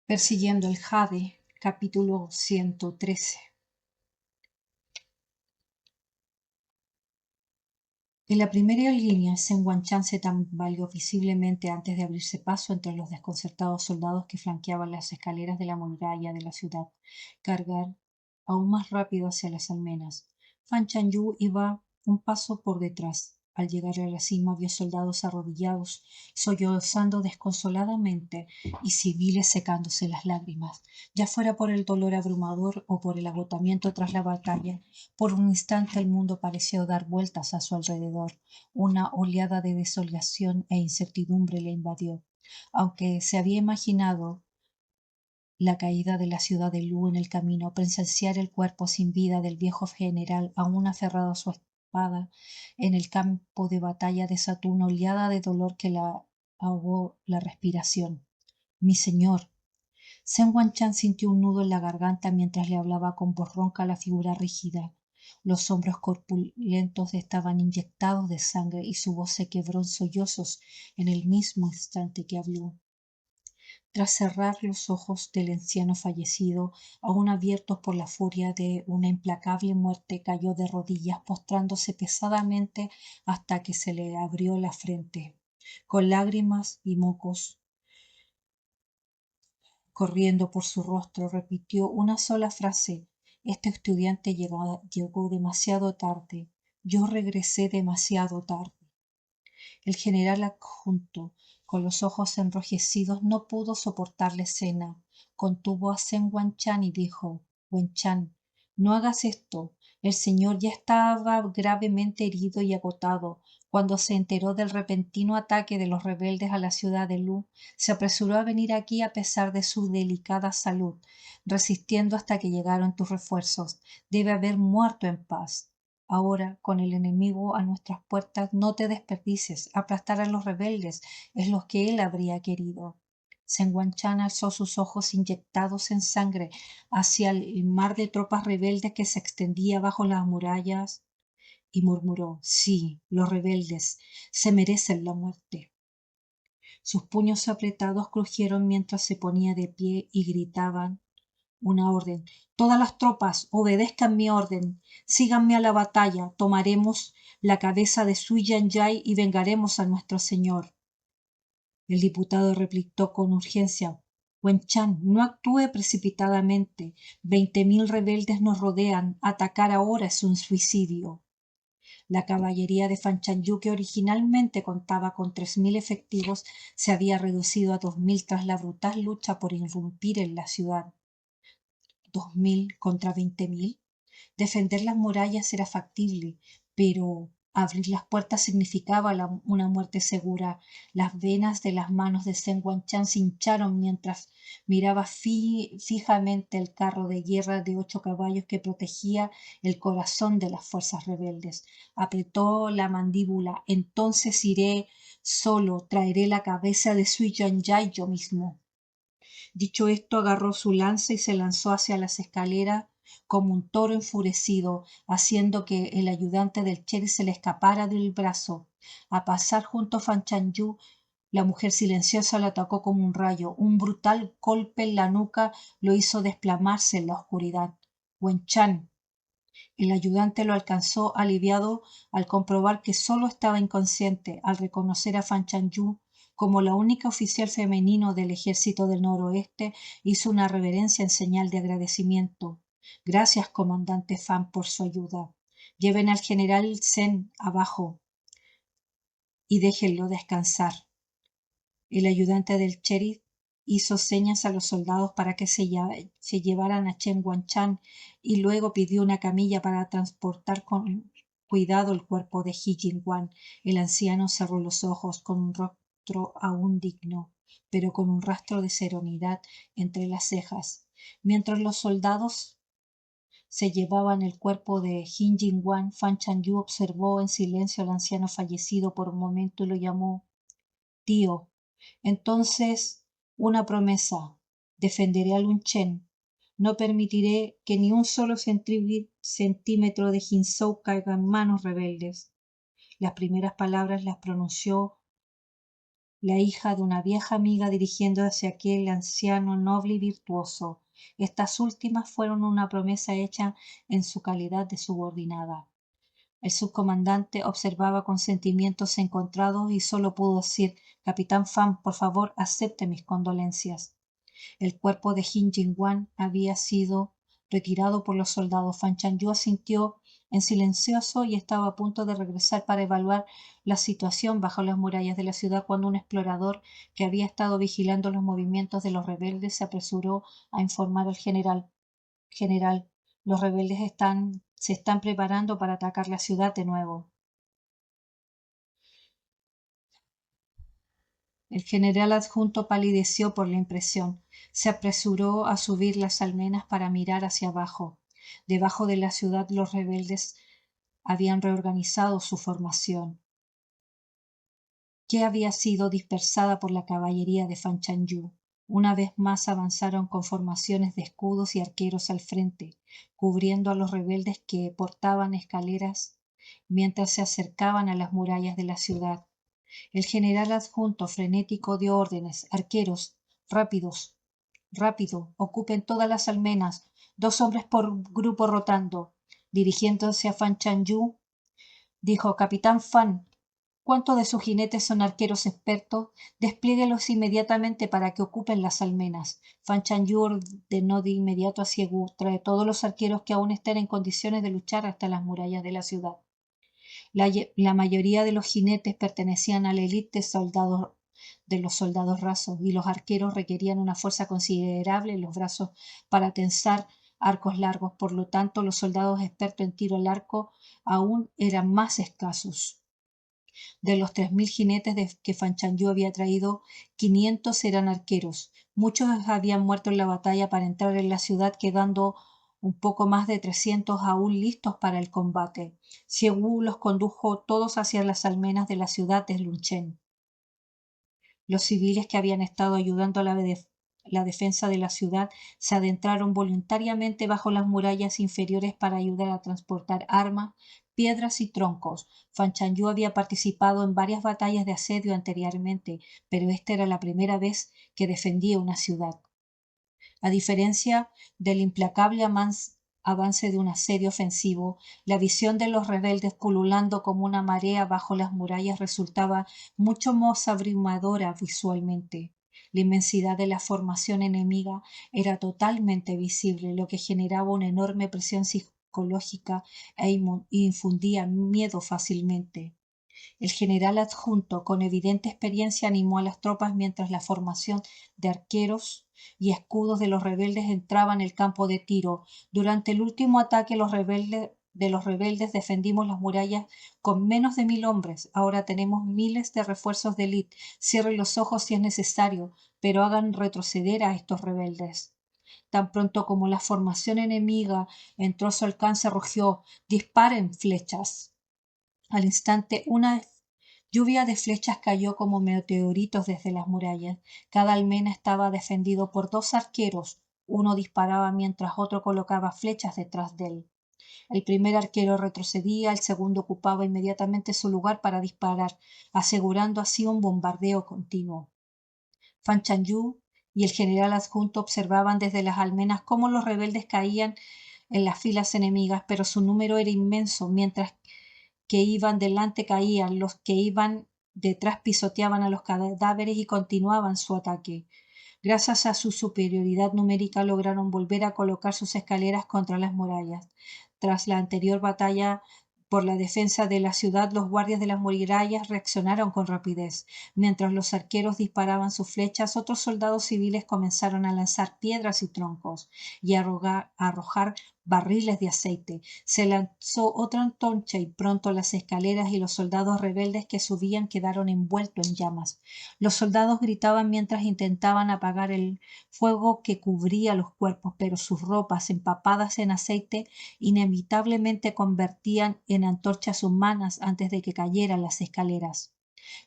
Persiguiendo el Jade, capítulo 113. En la primera línea, Sen Guanchan se tambaleó visiblemente antes de abrirse paso entre los desconcertados soldados que flanqueaban las escaleras de la muralla de la ciudad, cargar aún más rápido hacia las almenas. Fan Chanyu iba un paso por detrás. Al llegar a la cima vio soldados arrodillados, sollozando desconsoladamente, y civiles secándose las lágrimas, ya fuera por el dolor abrumador o por el agotamiento tras la batalla. Por un instante el mundo pareció dar vueltas a su alrededor. Una oleada de desolación e incertidumbre le invadió. Aunque se había imaginado la caída de la ciudad de Lu en el camino, presenciar el cuerpo sin vida del viejo general aún aferrado a su espada en el campo de batalla desató una oleada de dolor que la ahogó la respiración. Mi señor. Sen Guanchan sintió un nudo en la garganta mientras le hablaba con voz ronca a la figura rígida. Los hombros corpulentos estaban inyectados de sangre y su voz se quebró en sollozos en el mismo instante que habló. Tras cerrar los ojos del anciano fallecido, aún abiertos por la furia de una implacable muerte, cayó de rodillas, postrándose pesadamente hasta que se le abrió la frente. Con lágrimas y mocos corriendo por su rostro, repitió una sola frase. Este estudiante llegó demasiado tarde. Yo regresé demasiado tarde. El general adjunto, con los ojos enrojecidos, no pudo soportar la escena. Contuvo a Sen Guanchan y dijo: Guanchan, no hagas esto. El señor ya estaba gravemente herido y agotado. Cuando se enteró del repentino ataque de los rebeldes a la ciudad de Lu, se apresuró a venir aquí a pesar de su delicada salud, resistiendo hasta que llegaron tus refuerzos. Debe haber muerto en paz. Ahora, con el enemigo a nuestras puertas, no te desperdices. Aplastar a los rebeldes es lo que él habría querido. Sen Guanchan alzó sus ojos inyectados en sangre hacia el mar de tropas rebeldes que se extendía bajo las murallas y murmuró: sí, los rebeldes se merecen la muerte. Sus puños apretados crujieron mientras se ponía de pie y gritaban una orden: todas las tropas obedezcan mi orden, síganme a la batalla, tomaremos la cabeza de Sui Yanjai y vengaremos a nuestro señor. El diputado replicó con urgencia: Wen-chan, no actúe precipitadamente. 20.000 rebeldes nos rodean. Atacar ahora es un suicidio. La caballería de Fan Chanyu, que originalmente contaba con 3.000 efectivos, se había reducido a 2.000 tras la brutal lucha por irrumpir en la ciudad. 2.000 contra 20.000. Defender las murallas era factible, pero abrir las puertas significaba una muerte segura. Las venas de las manos de Sen Guanchan se hincharon mientras miraba fijamente el carro de guerra de 8 caballos que protegía el corazón de las fuerzas rebeldes. Apretó la mandíbula. Entonces iré solo, traeré la cabeza de Sui Yanjai yo mismo. Dicho esto, agarró su lanza y se lanzó hacia las escaleras como un toro enfurecido, haciendo que el ayudante del sheriff se le escapara del brazo. A pasar junto a Fan Chanyu, la mujer silenciosa lo atacó como un rayo. Un brutal golpe en la nuca lo hizo desplomarse en la oscuridad. Wen-chan. El ayudante lo alcanzó aliviado al comprobar que solo estaba inconsciente. Al reconocer a Fan Chanyu como la única oficial femenino del ejército del noroeste, hizo una reverencia en señal de agradecimiento. Gracias, comandante Fan, por su ayuda. Lleven al general Sen abajo y déjenlo descansar. El ayudante del sheriff hizo señas a los soldados para que se llevaran a Chen Guanchan y luego pidió una camilla para transportar con cuidado el cuerpo de He Jingwan. El anciano cerró los ojos con un rostro aún digno, pero con un rastro de serenidad entre las cejas. Mientras los soldados se llevaban el cuerpo de He Jingwan, Fan Chanyu observó en silencio al anciano fallecido por un momento y lo llamó tío. Entonces, una promesa: defenderé a Lun Chen. No permitiré que ni un solo centímetro de Jinzhou caiga en manos rebeldes. Las primeras palabras las pronunció la hija de una vieja amiga dirigiéndose hacia aquel anciano noble y virtuoso. Estas últimas fueron una promesa hecha en su calidad de subordinada. El subcomandante observaba con sentimientos encontrados y solo pudo decir: «Capitán Fan, por favor, acepte mis condolencias». El cuerpo de Jin Jin-wan había sido retirado por los soldados. Fan Chanyu asintió en silencioso y estaba a punto de regresar para evaluar la situación bajo las murallas de la ciudad cuando un explorador que había estado vigilando los movimientos de los rebeldes se apresuró a informar al general: «General, los rebeldes se están preparando para atacar la ciudad de nuevo». El general adjunto palideció por la impresión. Se apresuró a subir las almenas para mirar hacia abajo. Debajo de la ciudad los rebeldes habían reorganizado su formación, que había sido dispersada por la caballería de Fan Chanyu. Una vez más avanzaron con formaciones de escudos y arqueros al frente, cubriendo a los rebeldes que portaban escaleras mientras se acercaban a las murallas de la ciudad. El general adjunto frenético dio órdenes: «Arqueros, rápidos, rápido, ocupen todas las almenas, 2 hombres por grupo rotando». Dirigiéndose a Fan Chanyu, dijo: «Capitán Fan, ¿cuántos de sus jinetes son arqueros expertos? Desplieguelos inmediatamente para que ocupen las almenas». Fan Chanyu ordenó de inmediato a Siegu: «Trae todos los arqueros que aún estén en condiciones de luchar hasta las murallas de la ciudad». La mayoría de los jinetes pertenecían a la élite de los soldados rasos, y los arqueros requerían una fuerza considerable en los brazos para tensar arcos largos. Por lo tanto, los soldados expertos en tiro al arco aún eran más escasos. De los 3.000 jinetes que Fan Chanyu había traído, 500 eran arqueros. Muchos habían muerto en la batalla para entrar en la ciudad, quedando un poco más de 300 aún listos para el combate. Siegu los condujo todos hacia las almenas de la ciudad de Lunchen. Los civiles que habían estado ayudando a la defensa de la ciudad se adentraron voluntariamente bajo las murallas inferiores para ayudar a transportar armas, piedras y troncos. Fan Chanyu había participado en varias batallas de asedio anteriormente, pero esta era la primera vez que defendía una ciudad. A diferencia del implacable avance de un asedio ofensivo, la visión de los rebeldes pululando como una marea bajo las murallas resultaba mucho más abrumadora visualmente. La inmensidad de la formación enemiga era totalmente visible, lo que generaba una enorme presión psicológica e infundía miedo fácilmente. El general adjunto, con evidente experiencia, animó a las tropas mientras la formación de arqueros y escudos de los rebeldes entraba en el campo de tiro. Durante el último ataque los rebeldes defendimos las murallas con menos de 1.000 hombres. Ahora tenemos miles de refuerzos de élite. Cierren los ojos si es necesario, pero hagan retroceder a estos rebeldes». Tan pronto como la formación enemiga entró a su alcance, rugió: «¡Disparen flechas!». Al instante, una lluvia de flechas cayó como meteoritos desde las murallas. Cada almena estaba defendido por 2 arqueros. Uno disparaba mientras otro colocaba flechas detrás de él. El primer arquero retrocedía, el segundo ocupaba inmediatamente su lugar para disparar, asegurando así un bombardeo continuo. Fan Chanyu y el general adjunto observaban desde las almenas cómo los rebeldes caían en las filas enemigas, pero su número era inmenso. Mientras que iban delante caían, los que iban detrás pisoteaban a los cadáveres y continuaban su ataque. Gracias a su superioridad numérica lograron volver a colocar sus escaleras contra las murallas. Tras la anterior batalla por la defensa de la ciudad, los guardias de las murallas reaccionaron con rapidez. Mientras los arqueros disparaban sus flechas, otros soldados civiles comenzaron a lanzar piedras y troncos y a arrojar barriles de aceite. Se lanzó otra antorcha y pronto las escaleras y los soldados rebeldes que subían quedaron envueltos en llamas. Los soldados gritaban mientras intentaban apagar el fuego que cubría los cuerpos, pero sus ropas, empapadas en aceite, inevitablemente convertían en antorchas humanas antes de que cayeran las escaleras.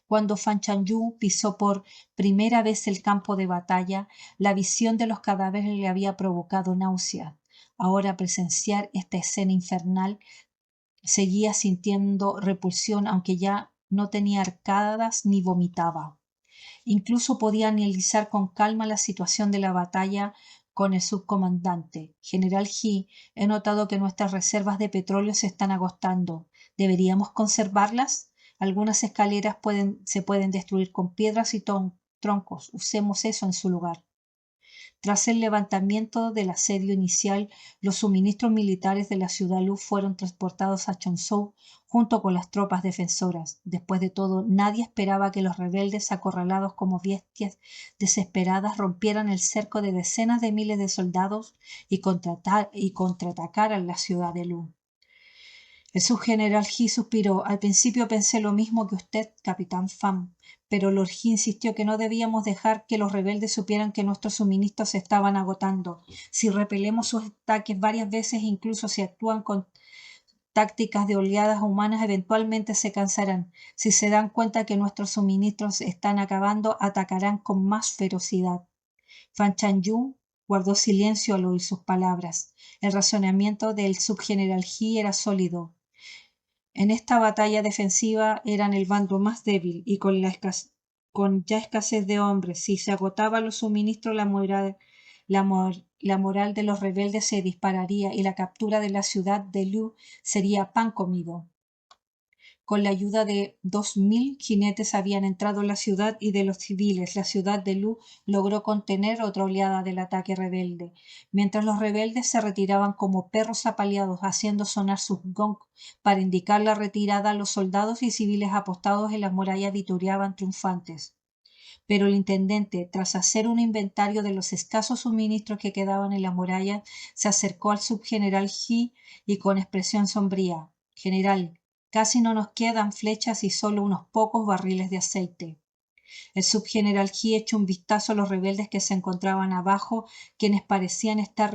Cuando Fan Chanyu pisó por primera vez el campo de batalla, la visión de los cadáveres le había provocado náusea. Ahora presenciar esta escena infernal, seguía sintiendo repulsión, aunque ya no tenía arcadas ni vomitaba. Incluso podía analizar con calma la situación de la batalla con el subcomandante. General He, he notado que nuestras reservas de petróleo se están agotando. ¿Deberíamos conservarlas? Algunas escaleras se pueden destruir con piedras y troncos. Usemos eso en su lugar. Tras el levantamiento del asedio inicial, los suministros militares de la ciudad Lu fueron transportados a Chonzhou junto con las tropas defensoras. Después de todo, nadie esperaba que los rebeldes, acorralados como bestias desesperadas, rompieran el cerco de decenas de miles de soldados y contraatacaran la ciudad de Lu. El subgeneral He suspiró. Al principio pensé lo mismo que usted, capitán Pham, pero Lord He insistió que no debíamos dejar que los rebeldes supieran que nuestros suministros se estaban agotando. Si repelemos sus ataques varias veces, incluso si actúan con tácticas de oleadas humanas, eventualmente se cansarán. Si se dan cuenta que nuestros suministros están acabando, atacarán con más ferocidad. Fan Chanyu guardó silencio al oír sus palabras. El razonamiento del subgeneral He era sólido. En esta batalla defensiva eran el bando más débil y con ya escasez de hombres. Si se agotaban los suministros, la moral de los rebeldes se dispararía y la captura de la ciudad de Lu sería pan comido. Con la ayuda de 2000 jinetes habían entrado en la ciudad y de los civiles. La ciudad de Lu logró contener otra oleada del ataque rebelde. Mientras los rebeldes se retiraban como perros apaleados, haciendo sonar sus gongs para indicar la retirada, los soldados y civiles apostados en las murallas vitoreaban triunfantes. Pero el intendente, tras hacer un inventario de los escasos suministros que quedaban en las murallas, se acercó al subgeneral He y con expresión sombría: «General, casi no nos quedan flechas y solo unos pocos barriles de aceite». El subgeneral He echó un vistazo a los rebeldes que se encontraban abajo, quienes parecían estar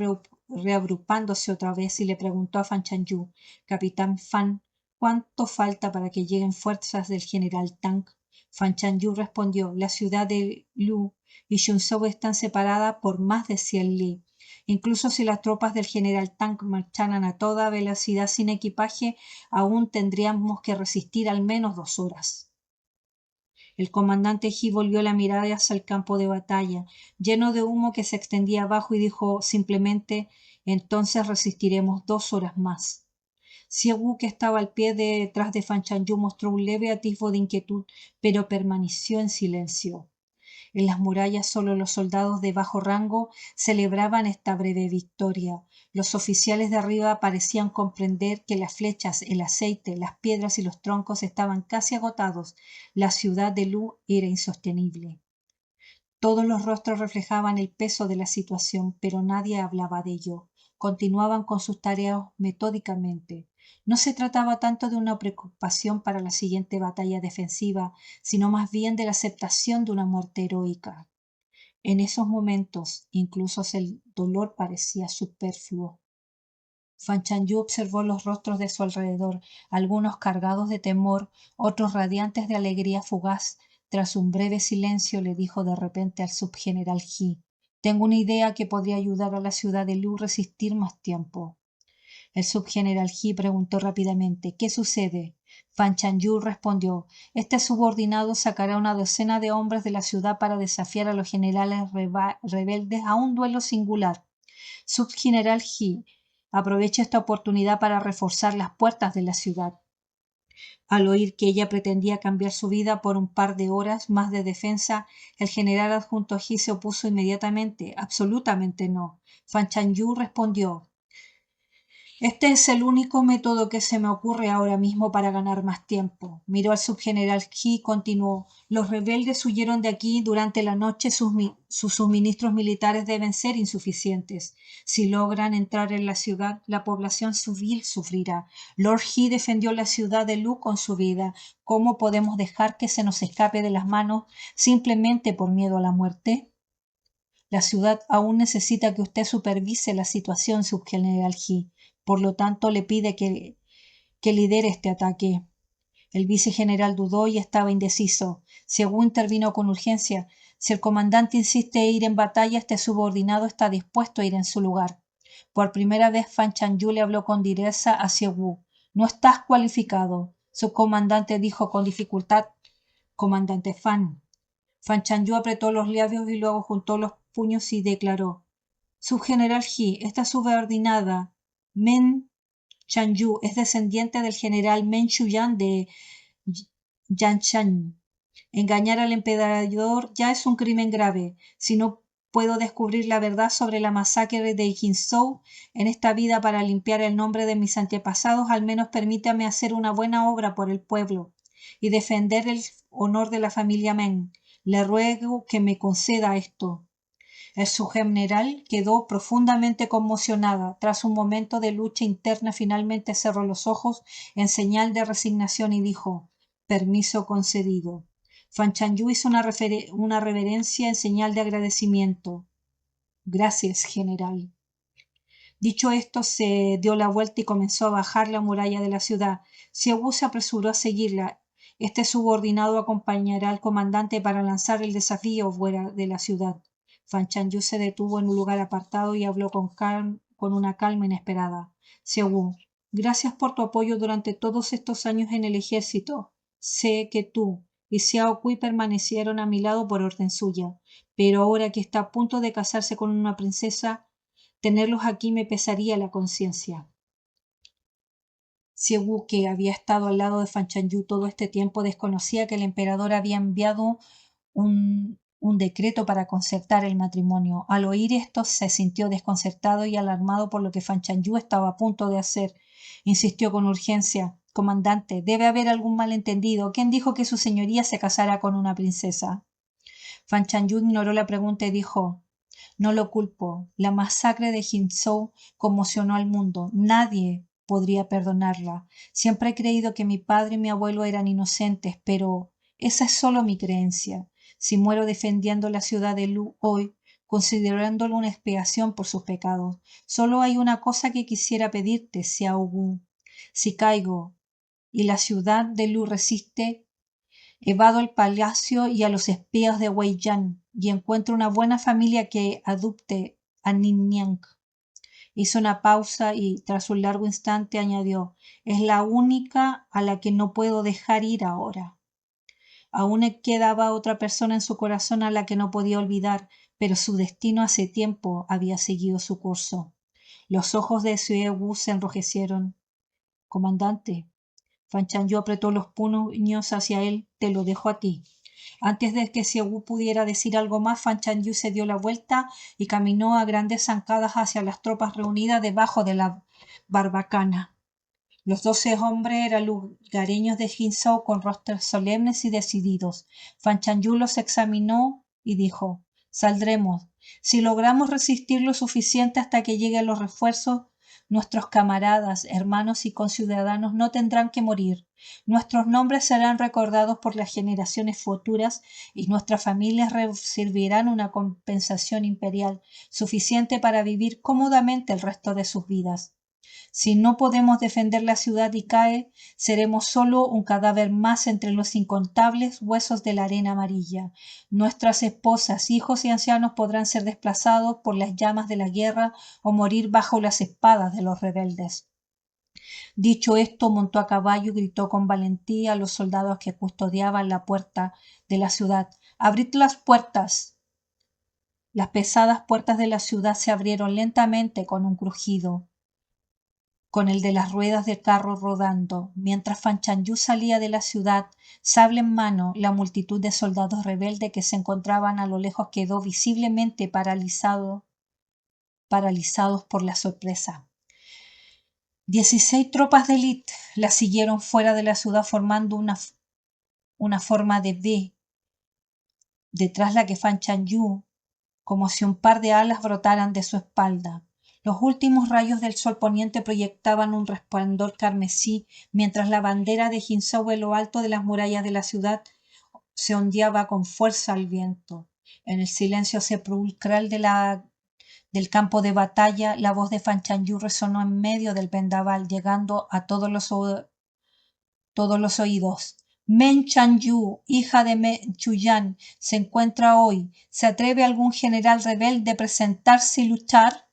reagrupándose otra vez, y le preguntó a Fan Chanyu: «Capitán Fan, ¿cuánto falta para que lleguen fuerzas del general Tang?» Fan Chanyu respondió: «La ciudad de Lu y Chunzhou están separadas por más de 100 li. Incluso si las tropas del general Tang marcharan a toda velocidad sin equipaje, aún tendríamos que resistir al menos 2 horas». El comandante He volvió la mirada hacia el campo de batalla, lleno de humo que se extendía abajo, y dijo simplemente: «Entonces resistiremos 2 horas más». Wu, que estaba al pie detrás de Fan Chanyu, mostró un leve atisbo de inquietud, pero permaneció en silencio. En las murallas solo los soldados de bajo rango celebraban esta breve victoria. Los oficiales de arriba parecían comprender que las flechas, el aceite, las piedras y los troncos estaban casi agotados. La ciudad de Lu era insostenible. Todos los rostros reflejaban el peso de la situación, pero nadie hablaba de ello. Continuaban con sus tareas metódicamente. No se trataba tanto de una preocupación para la siguiente batalla defensiva, sino más bien de la aceptación de una muerte heroica. En esos momentos, incluso el dolor parecía superfluo. Fan Chanyu observó los rostros de su alrededor, algunos cargados de temor, otros radiantes de alegría fugaz. Tras un breve silencio, le dijo de repente al subgeneral He: «Tengo una idea que podría ayudar a la ciudad de Lu a resistir más tiempo». El subgeneral He preguntó rápidamente: «¿Qué sucede?». Fan Chanyu respondió: «Este subordinado sacará una docena de hombres de la ciudad para desafiar a los generales rebeldes a un duelo singular. Subgeneral He, aprovecha esta oportunidad para reforzar las puertas de la ciudad». Al oír que ella pretendía cambiar su vida por un par de horas más de defensa, el general adjunto He se opuso inmediatamente: «Absolutamente no». Fan Chanyu respondió: «Este es el único método que se me ocurre ahora mismo para ganar más tiempo». Miró al subgeneral He y continuó: «Los rebeldes huyeron de aquí durante la noche. Sus suministros militares deben ser insuficientes. Si logran entrar en la ciudad, la población civil sufrirá. Lord He defendió la ciudad de Lu con su vida. ¿Cómo podemos dejar que se nos escape de las manos simplemente por miedo a la muerte?». «La ciudad aún necesita que usted supervise la situación, subgeneral He. Por lo tanto, le pide que lidere este ataque». El vicegeneral dudó y estaba indeciso. Según intervino con urgencia: «Si el comandante insiste en ir en batalla, este subordinado está dispuesto a ir en su lugar». Por primera vez, Fan Chanyu le habló con dureza a Wu: «No estás cualificado». Su comandante dijo con dificultad: «Comandante Fan». Fan Chanyu apretó los labios y luego juntó los puños y declaró: Subgeneral He, esta subordinada, Men Chanyu, es descendiente del general Men Shuyan de Yanshan. Engañar al emperador ya es un crimen grave. Si no puedo descubrir la verdad sobre la masacre de Jinzhou en esta vida para limpiar el nombre de mis antepasados, al menos permítame hacer una buena obra por el pueblo y defender el honor de la familia Meng. Le ruego que me conceda esto. El subgeneral quedó profundamente conmocionada. Tras un momento de lucha interna, finalmente cerró los ojos en señal de resignación y dijo: permiso concedido. Fan Chanyu hizo una reverencia en señal de agradecimiento. Gracias, general. Dicho esto, se dio la vuelta y comenzó a bajar la muralla de la ciudad. Xiahou se apresuró a seguirla. Este subordinado acompañará al comandante para lanzar el desafío fuera de la ciudad. Fan Chanyu se detuvo en un lugar apartado y habló con una calma inesperada. Xiahou, gracias por tu apoyo durante todos estos años en el ejército. Sé que tú y Xiao Kui permanecieron a mi lado por orden suya, pero ahora que está a punto de casarse con una princesa, tenerlos aquí me pesaría la conciencia. Xiahou, que había estado al lado de Fan Chanyu todo este tiempo, desconocía que el emperador había enviado un decreto para concertar el matrimonio. Al oír esto, se sintió desconcertado y alarmado por lo que Fan Chanyu estaba a punto de hacer. Insistió con urgencia: comandante, debe haber algún malentendido. ¿Quién dijo que su señoría se casara con una princesa? Fan Chanyu ignoró la pregunta y dijo: no lo culpo. La masacre de Jinzhou conmocionó al mundo. Nadie podría perdonarla. Siempre he creído que mi padre y mi abuelo eran inocentes, pero esa es solo mi creencia. Si muero defendiendo la ciudad de Lu hoy, considerándolo una expiación por sus pecados, solo hay una cosa que quisiera pedirte, Xiao Wu. Si caigo y la ciudad de Lu resiste, evado el palacio y a los espías de Wei Yan y encuentro una buena familia que adopte a Ninian. Hizo una pausa y, tras un largo instante, añadió: es la única a la que no puedo dejar ir ahora. Aún quedaba otra persona en su corazón a la que no podía olvidar, pero su destino hace tiempo había seguido su curso. Los ojos de Xiahou se enrojecieron. Comandante, Fan Chanyu apretó los puños hacia él. Te lo dejo a ti. Antes de que Xiahou pudiera decir algo más, Fan Chanyu se dio la vuelta y caminó a grandes zancadas hacia las tropas reunidas debajo de la barbacana. Los 12 hombres eran lugareños de Jinzhou con rostros solemnes y decididos. Fan Chanyu los examinó y dijo: saldremos. Si logramos resistir lo suficiente hasta que lleguen los refuerzos, nuestros camaradas, hermanos y conciudadanos no tendrán que morir. Nuestros nombres serán recordados por las generaciones futuras y nuestras familias recibirán una compensación imperial suficiente para vivir cómodamente el resto de sus vidas. Si no podemos defender la ciudad y cae, seremos solo un cadáver más entre los incontables huesos de la arena amarilla. Nuestras esposas, hijos y ancianos podrán ser desplazados por las llamas de la guerra o morir bajo las espadas de los rebeldes. Dicho esto, montó a caballo y gritó con valentía a los soldados que custodiaban la puerta de la ciudad: ¡abrid las puertas! Las pesadas puertas de la ciudad se abrieron lentamente con un crujido, con el de las ruedas del carro rodando. Mientras Fan Chanyu salía de la ciudad, sable en mano, la multitud de soldados rebeldes que se encontraban a lo lejos quedó visiblemente paralizados por la sorpresa. 16 tropas de élite la siguieron fuera de la ciudad formando una forma de V, detrás la que Fan Chanyu, como si un par de alas brotaran de su espalda. Los últimos rayos del sol poniente proyectaban un resplandor carmesí, mientras la bandera de Jinzhou en lo alto de las murallas de la ciudad se ondeaba con fuerza al viento. En el silencio sepulcral del campo de batalla, la voz de Fan Chanyu resonó en medio del vendaval, llegando a todos los oídos. Men Chanyu, hija de Men Chuyan, se encuentra hoy. ¿Se atreve algún general rebelde a presentarse y luchar?